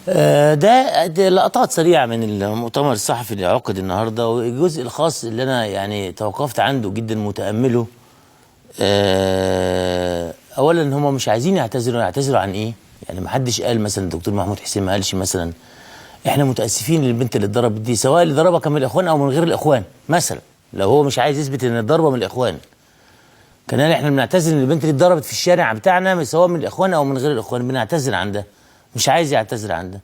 ده لقطات سريعة من المؤتمر الصحفي اللي عقد النهارده، والجزء الخاص اللي أنا يعني توقفت عنده جدا متأمله. أولا هم مش عايزين يعتذروا عن إيه؟ يعني ما حدش قال مثلا الدكتور محمود حسين ما قالش مثلا إحنا متأسفين للبنت اللي اتضربت دي، سواء اللي ضربها كان من الإخوان أو من غير الإخوان مثلا. لو هو مش عايز يثبت إن الضربة من الإخوان كان قال إحنا بنعتذر إن البنت اللي اتضربت في الشارع بتاعنا سواء من الإخوان أو من غير الإخوان، بنعتذر عن ده. مش عايز يعتذر عن ده،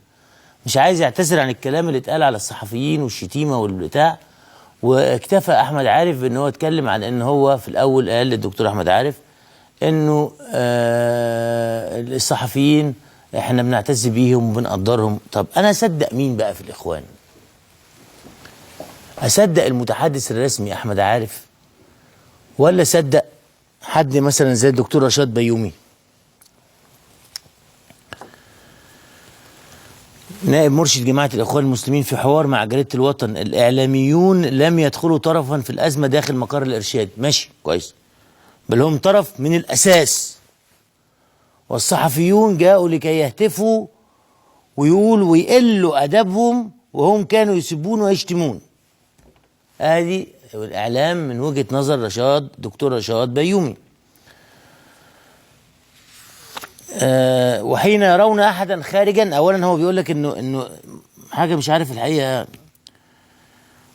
مش عايز يعتذر عن الكلام اللي اتقال على الصحفيين والشتيمه والبتاع. واكتفى احمد عارف بان هو اتكلم عن ان هو في الاول قال للدكتور احمد عارف انه الصحفيين احنا بنعتز بيهم وبنقدرهم. طب انا اصدق مين بقى في الاخوان؟ اصدق المتحدث الرسمي احمد عارف، ولا اصدق حد مثلا زي الدكتور رشاد بيومي نائب مرشد جماعة الإخوان المسلمين في حوار مع جريدة الوطن؟ الإعلاميون لم يدخلوا طرفا في الأزمة داخل مقر الإرشاد. ماشي كويس، بل هم طرف من الأساس، والصحفيون جاءوا لكي يهتفوا ويقولوا ويقلوا أدبهم وهم كانوا يسبون ويشتمون. هذه الإعلام من وجهة نظر دكتور رشاد بيومي. وحين يرون احدا خارجا، اولا هو بيقول لك انه حاجه مش عارف الحقيقه.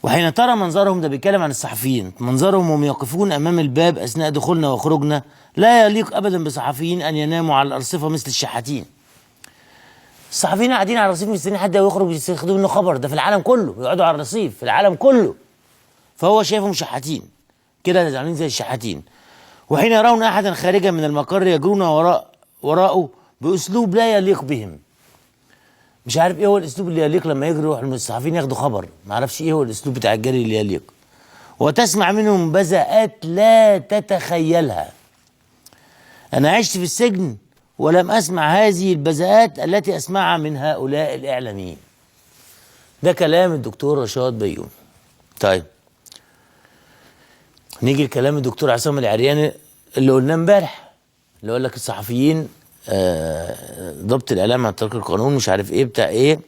وحين ترى منظرهم، ده بيتكلم عن الصحفيين، منظرهم وهم يقفون امام الباب اثناء دخولنا وخروجنا لا يليق ابدا بصحفيين ان يناموا على الارصفه مثل الشحاتين. الصحفيين قاعدين على الرصيف مستنيين حد يخرج يستخدموا منه خبر، ده في العالم كله يقعدوا على الرصيف في العالم كله، فهو شايفهم شحاتين كده، عاملين زي الشحاتين. وحين يرون احدا خارجا من المقر يجرون وراءه باسلوب لا يليق بهم. مش عارف ايه هو الاسلوب اللي يليق لما يجروا الصحفيين ياخدوا خبر، ما اعرفش ايه هو الاسلوب بتاع الجري اللي يليق. وتسمع منهم بذاءات لا تتخيلها. انا عشت في السجن ولم اسمع هذه البذاءات التي اسمعها من هؤلاء الاعلاميين. ده كلام الدكتور رشاد بيومي. طيب نيجي لكلام الدكتور عصام العرياني اللي قلناه امبارح، اللي يقول لك الصحفيين ضبط الاعلام عن طريق القانون مش عارف ايه بتاع ايه،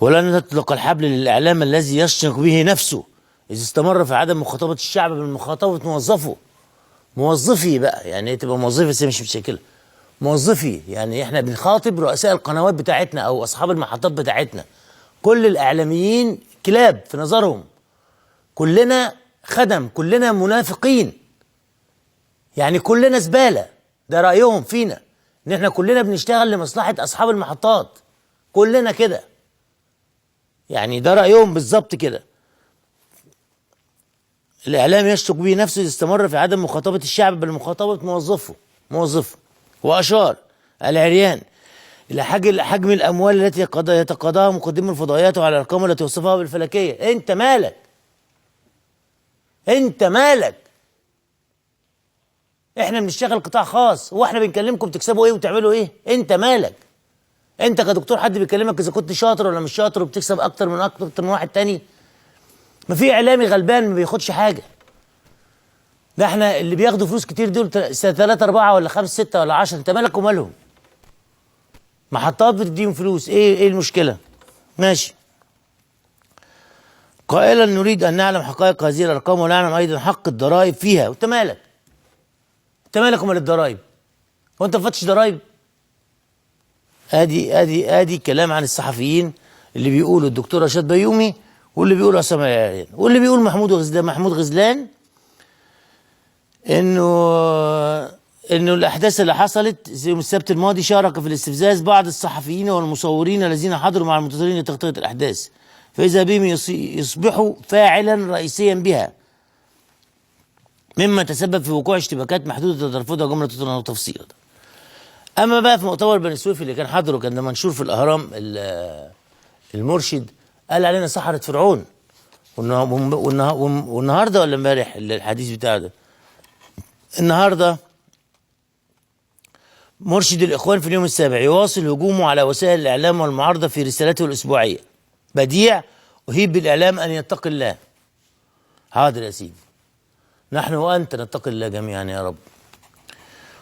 ولن تطلق الحبل للاعلام الذي يشنق به نفسه اذا استمر في عدم مخاطبه الشعب من مخاطبه موظفي بقى، يعني تبقى موظفي بس مش مشكله، موظفي. يعني احنا بنخاطب رؤساء القنوات بتاعتنا او اصحاب المحطات بتاعتنا. كل الاعلاميين كلاب في نظرهم، كلنا خدم، كلنا منافقين، يعني كلنا زباله. ده رايهم فينا، ان احنا كلنا بنشتغل لمصلحه اصحاب المحطات، كلنا كده، يعني ده رايهم بالظبط كده. الاعلام يشتق به نفسه اذا استمر في عدم مخاطبه الشعب بل مخاطبه موظفه. واشار العريان الى حجم الاموال التي يتقاضاها مقدمو الفضائيات وعلى الارقام التي وصفها بالفلكيه. انت مالك؟ احنا بنشتغل قطاع خاص، واحنا بنكلمكم بتكسبوا ايه وتعملوا ايه؟ انت مالك؟ انت كدكتور حد بيكلمك اذا كنت شاطر ولا مش شاطر وبتكسب اكتر من واحد تاني؟ ما في اعلامي غلبان ما بياخدش حاجه. ده احنا اللي بياخدوا فلوس كتير دول 3 4 ولا 5 6 ولا 10. انت مالك ومالهم؟ محطات بتديهم فلوس، ايه المشكله؟ ماشي. قائلا نريد ان نعلم حقائق هذه الارقام ونعلم ايضا حق الضرائب فيها. وانت مالك؟ انت مالك ومال الضرايب؟ هو انت ما فتش ضرايب؟ ادي كلام عن الصحفيين اللي بيقولوا الدكتور رشاد بيومي، واللي بيقول عصام العرياني، واللي بيقول محمود غزلان انه الاحداث اللي حصلت يوم السبت الماضي شارك في الاستفزاز بعض الصحفيين والمصورين الذين حضروا مع المنتظرين لتغطيه الاحداث، فاذا بهم يصبحوا فاعلا رئيسيا بها، مما تسبب في وقوع اشتباكات محدوده ترفضها جمله وتفصيلا. اما بقى في مؤتمر بني سويف اللي كان حضره، كان ده منشور في الاهرام، المرشد قال علينا سحرة فرعون. والنهارده ولا امبارح الحديث بتاعه ده، النهارده مرشد الاخوان في اليوم السابع يواصل هجومه على وسائل الاعلام والمعارضه في رسالته الاسبوعيه. بديع اهيب بالاعلام ان يتقي الله. حاضر يا سيدي، نحن وانت نتقي الله جميعا يا رب.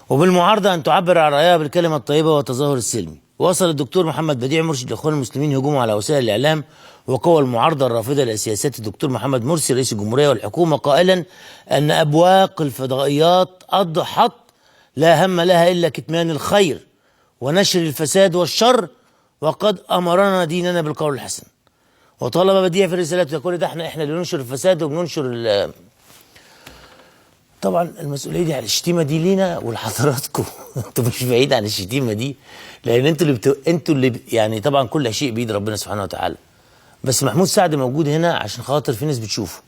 وبالمعارضه ان تعبر عن رايها بالكلمه الطيبه والتظاهر السلمي. وصل الدكتور محمد بديع مرشد الاخوان المسلمين هجومه على وسائل الاعلام وقوى المعارضه الرافضه لسياسات الدكتور محمد مرسي رئيس الجمهوريه والحكومه، قائلا ان ابواق الفضائيات اضحت لا هم لها الا كتمان الخير ونشر الفساد والشر، وقد امرنا ديننا بالقول الحسن. وطالب بديع في رسالته يقول ده احنا اللي ننشر الفساد وبننشر طبعا المسؤوليه دي على الشتيمه دي لينا ولحضراتكم. انتوا مش بعيد عن الشتيمه دي، لان انتوا اللي يعني طبعا كل شيء بايد ربنا سبحانه وتعالى. بس محمود سعد موجود هنا عشان خاطر في ناس بتشوفه،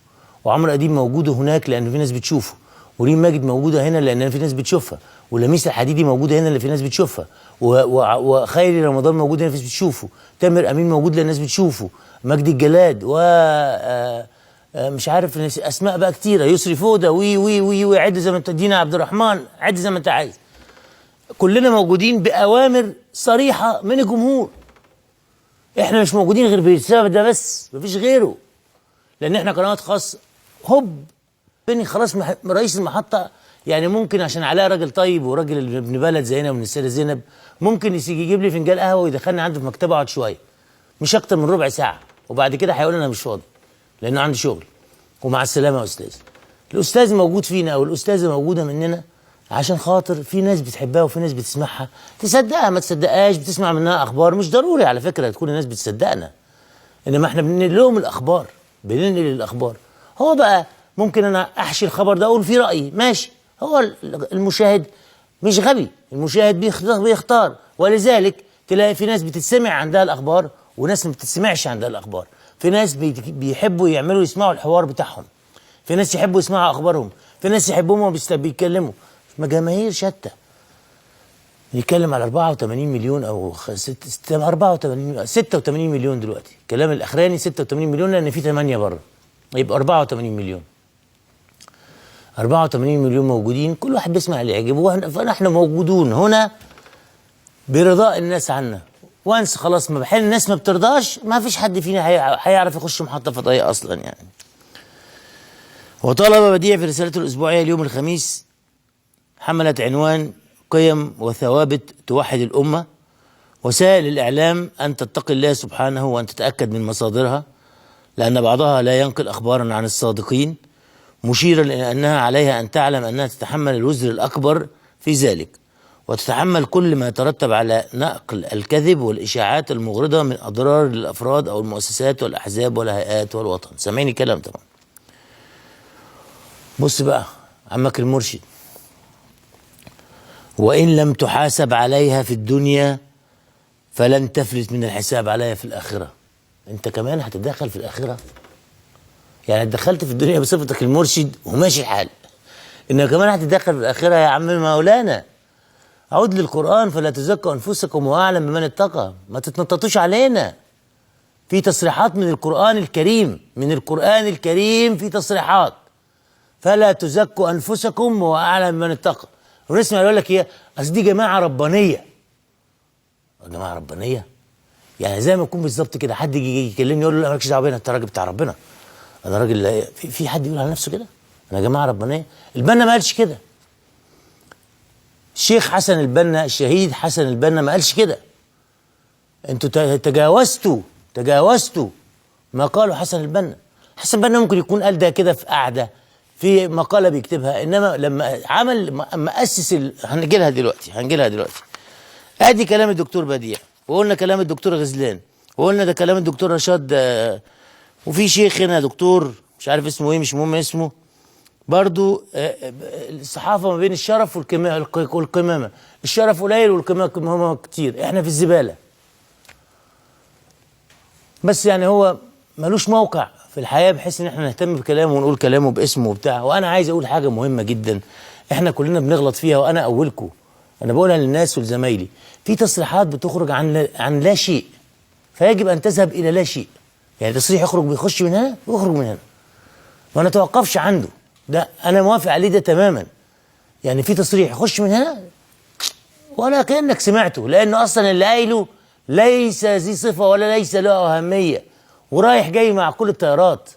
وعمرو اديب موجود هناك لان في ناس بتشوفه، وريم ماجد موجوده هنا لان في ناس بتشوفها، ولميس الحديدي موجوده هنا لان في ناس بتشوفها، وخيري رمضان موجود هنا في ناس بتشوفه، تامر امين موجود لان الناس بتشوفه، مجدي الجلاد و مش عارف اسماء بقى كتيره، يسري فوده وي وي وي وي عد زي ما انت، دينا عبد الرحمن، عد زي ما انت عايز. كلنا موجودين باوامر صريحه من الجمهور. احنا مش موجودين غير بسبب ده بس، مفيش غيره. لان احنا قنوات خاصه. هوب بني خلاص رئيس المحطه يعني ممكن عشان علاء راجل طيب وراجل ابن بلد زينا ومن السيده زينب، ممكن يجيب لي فنجان قهوه ويدخلني عنده في مكتبه اقعد شويه. مش اكتر من ربع ساعه، وبعد كده هيقول انا مش فاضي لانه عندي شغل. ومع السلامه يا استاذ. الاستاذ موجود فينا او الاستاذه موجوده مننا عشان خاطر في ناس بتحبها وفي ناس بتسمعها، تصدقها ما تصدقهاش، بتسمع منها اخبار. مش ضروري على فكره تكون الناس بتصدقنا، انما احنا بننقل لهم الاخبار، بننقل الاخبار. هو بقى ممكن انا احشي الخبر ده اقول فيه رايي، ماشي. هو المشاهد مش غبي، المشاهد بيختار، ولذلك تلاقي في ناس بتتسمع عندها الاخبار وناس ما بتتسمعش عندها الاخبار. في ناس بيحبوا يسمعوا الحوار بتاعهم، في ناس يحبوا يسمعوا اخبارهم، في ناس يحبوهم بيتكلموا. جماهير شتى. يتكلم على 84 مليون او 86 مليون دلوقتي. الكلام الاخراني 86 مليون لان في 8 بره، يبقى 84 مليون. 84 مليون موجودين، كل واحد بيسمع اللي يعجبه، فنحن موجودون هنا برضاء الناس عنا. وانس خلاص ما حين الناس ما بترضاش، ما فيش حد فينا هيعرف يخش محطه فضائيه اصلا يعني. وطالب بديع في رسالته الاسبوعيه اليوم الخميس حملت عنوان قيم وثوابت توحد الامه، وسائل الاعلام ان تتقي الله سبحانه وان تتاكد من مصادرها، لان بعضها لا ينقل اخبارا عن الصادقين، مشيرا الى انها عليها ان تعلم انها تتحمل الوزر الاكبر في ذلك، وتتحمل كل ما يترتب على نقل الكذب والإشاعات المغرضة من أضرار للأفراد أو المؤسسات والأحزاب والهيئات والوطن. سامعيني كلام طبعا. بص بقى عمك المرشد، وإن لم تحاسب عليها في الدنيا فلن تفلت من الحساب عليها في الآخرة. أنت كمان هتتدخل في الآخرة؟ يعني اتدخلت في الدنيا بصفتك المرشد وماشي الحال، إنك كمان هتتدخل في الآخرة يا عم مولانا. عود للقرآن، فلا تزكوا أنفسكم وأعلم بمن اتقى. ما تتنططوش علينا. في تصريحات من القرآن الكريم، من القرآن الكريم في تصريحات، فلا تزكوا أنفسكم وأعلم بمن اتقى. ونسمع يقول لك إيه؟ أصل دي جماعة ربانية. جماعة ربانية؟ يعني زي ما يكون بالظبط كده حد يجي يكلمني يقول له لا مالكش دعوة بينا، أنت راجل بتاع ربنا. أنا راجل. في حد يقول على نفسه كده؟ أنا جماعة ربانية؟ البنا ما قالش كده. الشيخ حسن البنا، الشهيد حسن البنا ما قالش كده. انتوا تجاوزتوا ما قاله حسن البنا. حسن البنا ممكن يكون قال ده كده في قعده في مقاله بيكتبها، انما لما عمل مؤسس هنجي لها دلوقتي. ادي كلام الدكتور بديع، وقلنا كلام الدكتور غزلان، وقلنا ده كلام الدكتور رشاد، وفي شيخ هنا دكتور مش عارف اسمه ايه، مش مهم اسمه برضو. الصحافة ما بين الشرف والقمامة. الشرف قليل والقمامة كتير. احنا في الزبالة. بس يعني هو ملوش موقع في الحياة بحيث ان احنا نهتم بكلامه ونقول كلامه باسمه وبتاع. وانا عايز اقول حاجة مهمة جدا احنا كلنا بنغلط فيها، وانا اولكم. انا بقولها للناس ولزمايلي. في تصريحات بتخرج عن لا شيء، فيجب ان تذهب الى لا شيء. يعني تصريح بيخش من هنا ويخرج من هنا، ما نتوقفش عنده. ده انا موافق عليه ده تماما. يعني في تصريح يخش من هنا ولا كأنك سمعته، لانه اصلا اللي قايله ليس ذي صفة ولا ليس له أهمية، ورايح جاي مع كل التيارات.